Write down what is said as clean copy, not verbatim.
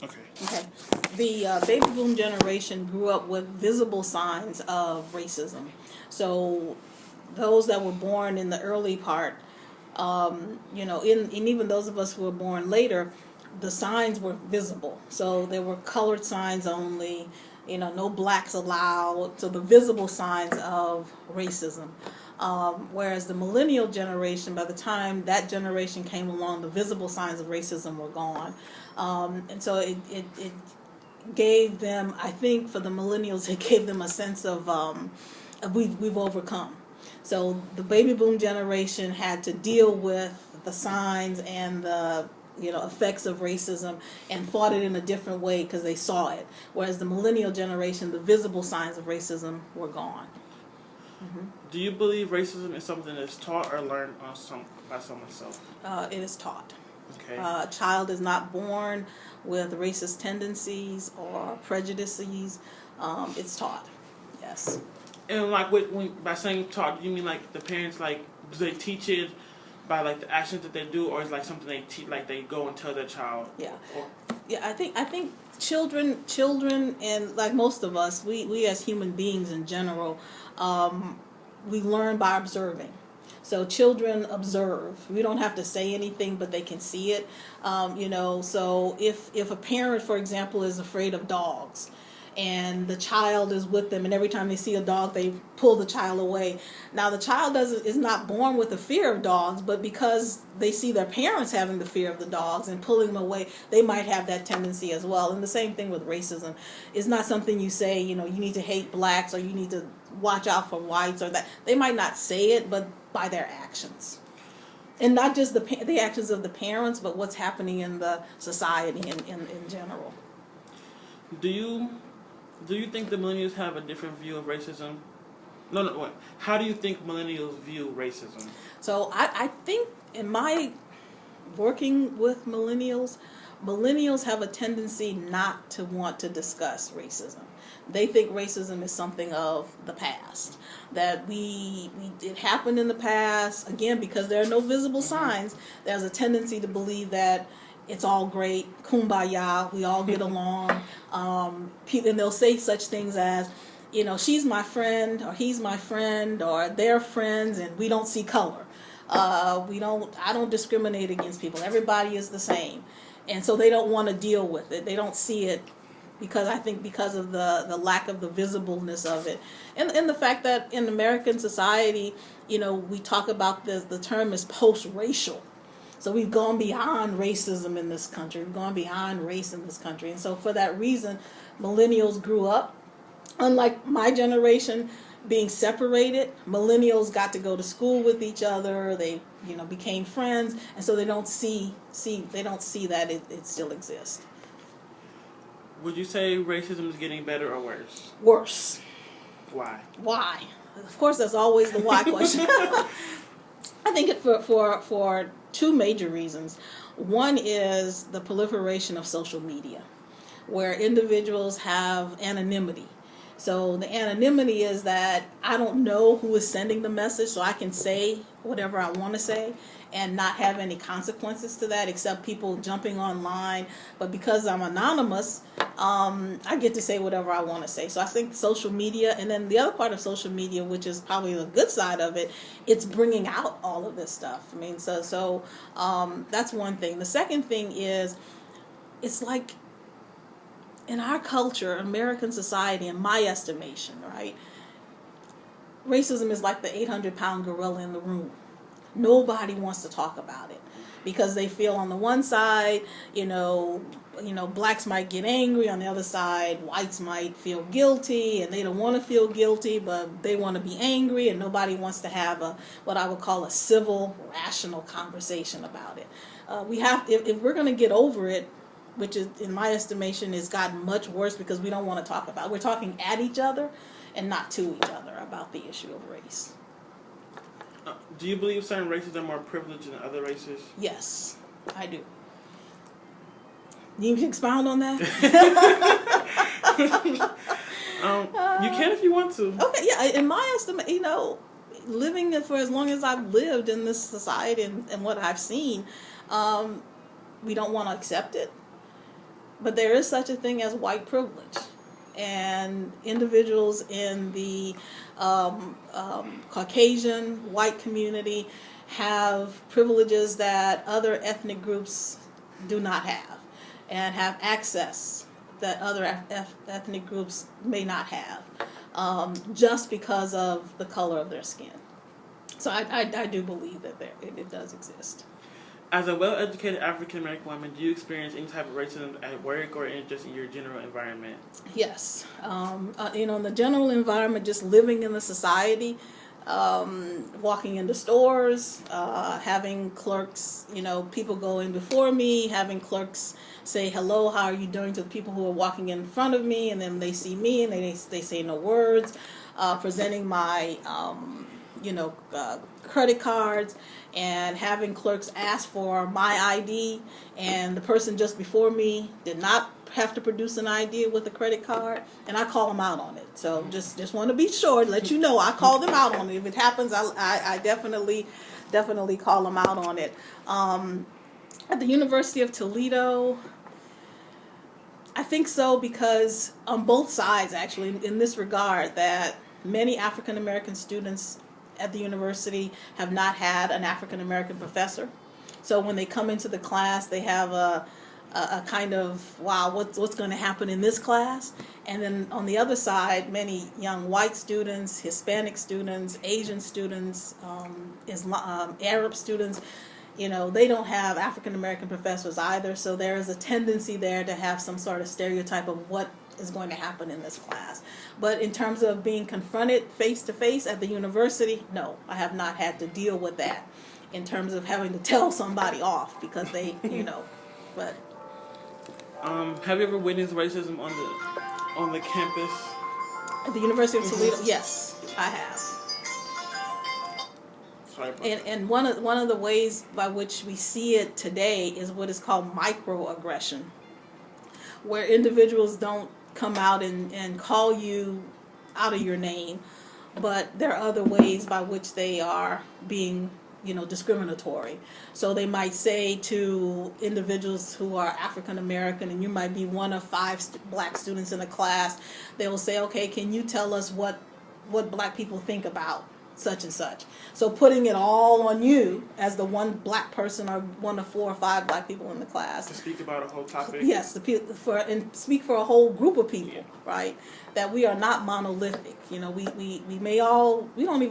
Okay. Okay. The baby boom generation grew up with visible signs of racism. So those that were born in the early part, and even those of us who were born later, the signs were visible. So there were colored signs only, no blacks allowed. So the visible signs of racism. Whereas the millennial generation, by the time that generation came along, the visible signs of racism were gone. And so it gave them, I think for the millennials, it gave them a sense of we've overcome. So the baby boom generation had to deal with the signs and the effects of racism and fought it in a different way because they saw it. Whereas the millennial generation, the visible signs of racism were gone. Mm-hmm. Do you believe racism is something that's taught or learned by someone else? It is taught. Okay. A child is not born with racist tendencies or prejudices. It's taught. Yes. And like by saying taught, do you mean like the parents, like, do they teach it by like the actions that they do, or is it like something they teach, like they go and tell their child? Yeah. Yeah, I think children, and like most of us, we as human beings in general, we learn by observing. So children observe. We don't have to say anything, but they can see it. So if a parent, for example, is afraid of dogs, and the child is with them, and every time they see a dog, they pull the child away. Now the child is not born with a fear of dogs, but because they see their parents having the fear of the dogs and pulling them away, they might have that tendency as well. And the same thing with racism. It's not something you say, you need to hate blacks or you need to watch out for whites or that. They might not say it, but by their actions. And not just the actions of the parents, but what's happening in the society in general. Do you think the millennials have a different view of racism? No, what? How do you think millennials view racism? So I think in my working with millennials have a tendency not to want to discuss racism. They think racism is something of the past. That it happened in the past, again, because there are no visible signs. There's a tendency to believe that it's all great, kumbaya, we all get along. And they'll say such things as, she's my friend, or he's my friend, or they're friends, and we don't see color. I don't discriminate against people. Everybody is the same. And so they don't want to deal with it. They don't see it because of the lack of the visibleness of it. And the fact that in American society, we talk about the term is post-racial. So we've gone beyond racism in this country. We've gone beyond race in this country. And so for that reason, millennials grew up, unlike my generation, being separated. Millennials got to go to school with each other. They, became friends. And so they don't see that it still exists. Would you say racism is getting better or worse? Worse. Why? Why? Of course, there's always the why question. I think for two major reasons. One is the proliferation of social media, where individuals have anonymity. So the anonymity is that I don't know who is sending the message, so I can say whatever I want to say and not have any consequences to that except people jumping online. But because I'm anonymous, I get to say whatever I want to say. So I think social media, and then the other part of social media, which is probably the good side of it, it's bringing out all of this stuff. I mean, so that's one thing. The second thing is, it's like in our culture, American society, in my estimation, right, racism is like the 800-pound gorilla in the room. Nobody wants to talk about it because they feel on the one side, blacks might get angry. On the other side, whites might feel guilty, and they don't want to feel guilty, but they want to be angry, and nobody wants to have what I would call a civil, rational conversation about it. If we're going to get over it, which is, in my estimation, has gotten much worse because we don't want to talk about it. We're talking at each other and not to each other about the issue of race. Do you believe certain races are more privileged than other races? Yes, I do. You can expound on that? You can if you want to. Okay, yeah. In my estimate, living for as long as I've lived in this society and what I've seen, we don't want to accept it. But there is such a thing as white privilege. And individuals in the Caucasian white community have privileges that other ethnic groups do not have, and have access that other ethnic groups may not have, just because of the color of their skin. So I do believe that it does exist. As a well-educated African-American woman, do you experience any type of racism at work or just in your general environment? Yes. In the general environment, just living in the society, walking into stores, having clerks, people go in before me, having clerks say, hello, how are you doing, to the people who are walking in front of me, and then they see me and they say no words, presenting my, credit cards, and having clerks ask for my ID, and the person just before me did not have to produce an ID with a credit card, and I call them out on it. So just want to be sure to let you know I call them out on it. If it happens, I definitely call them out on it. At the University of Toledo, I think so, because on both sides, actually, in this regard, that many African American students at the university have not had an African American professor. So when they come into the class, they have a kind of, wow, what's going to happen in this class? And then on the other side, many young white students, Hispanic students, Asian students, Arab students, they don't have African American professors either. So there is a tendency there to have some sort of stereotype of what is going to happen in this class. But in terms of being confronted face to face at the university, no, I have not had to deal with that in terms of having to tell somebody off because they, but. Have you ever witnessed racism on the campus? At the University of Toledo, yes, I have. Sorry. And one of the ways by which we see it today is what is called microaggression, where individuals don't come out and call you out of your name, but there are other ways by which they are being, discriminatory. So they might say to individuals who are African American, and you might be one of 5 black students in a class, they will say, okay, can you tell us what black people think about such and such? So putting it all on you as the one black person or one of 4 or 5 black people in the class. To speak about a whole topic. Yes, and speak for a whole group of people, right? That we are not monolithic. We don't even